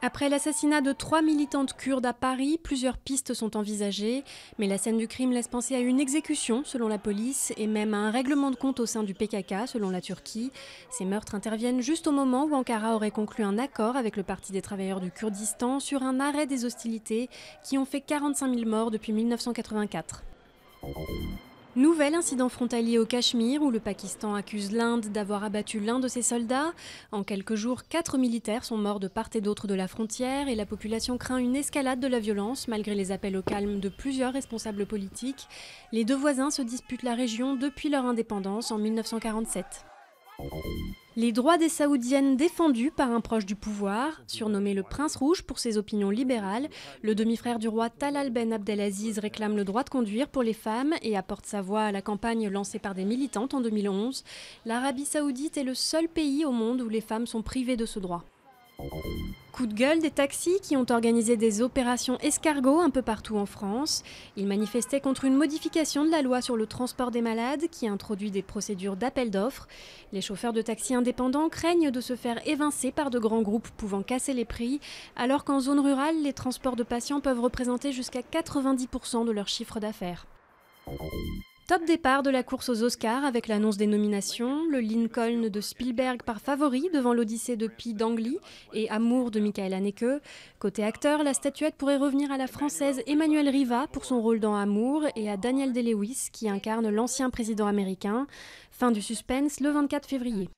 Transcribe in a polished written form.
Après l'assassinat de 3 militantes kurdes à Paris, plusieurs pistes sont envisagées, mais la scène du crime laisse penser à une exécution selon la police et même à un règlement de compte au sein du PKK selon la Turquie. Ces meurtres interviennent juste au moment où Ankara aurait conclu un accord avec le Parti des travailleurs du Kurdistan sur un arrêt des hostilités qui ont fait 45 000 morts depuis 1984. Nouvel incident frontalier au Cachemire où le Pakistan accuse l'Inde d'avoir abattu l'un de ses soldats. En quelques jours, 4 militaires sont morts de part et d'autre de la frontière et la population craint une escalade de la violence malgré les appels au calme de plusieurs responsables politiques. Les deux voisins se disputent la région depuis leur indépendance en 1947. Les droits des Saoudiennes défendus par un proche du pouvoir, surnommé le Prince Rouge pour ses opinions libérales, le demi-frère du roi Talal Ben Abdelaziz réclame le droit de conduire pour les femmes et apporte sa voix à la campagne lancée par des militantes en 2011. L'Arabie Saoudite est le seul pays au monde où les femmes sont privées de ce droit. Coup de gueule des taxis qui ont organisé des opérations escargots un peu partout en France. Ils manifestaient contre une modification de la loi sur le transport des malades qui introduit des procédures d'appel d'offres. Les chauffeurs de taxis indépendants craignent de se faire évincer par de grands groupes pouvant casser les prix, alors qu'en zone rurale, les transports de patients peuvent représenter jusqu'à 90% de leur chiffre d'affaires. Top départ de la course aux Oscars avec l'annonce des nominations, le Lincoln de Spielberg par favori devant l'Odyssée de Pi d'Angly et Amour de Michael Haneke. Côté acteur, la statuette pourrait revenir à la française Emmanuelle Riva pour son rôle dans Amour et à Daniel Day-Lewis qui incarne l'ancien président américain. Fin du suspense le 24 février.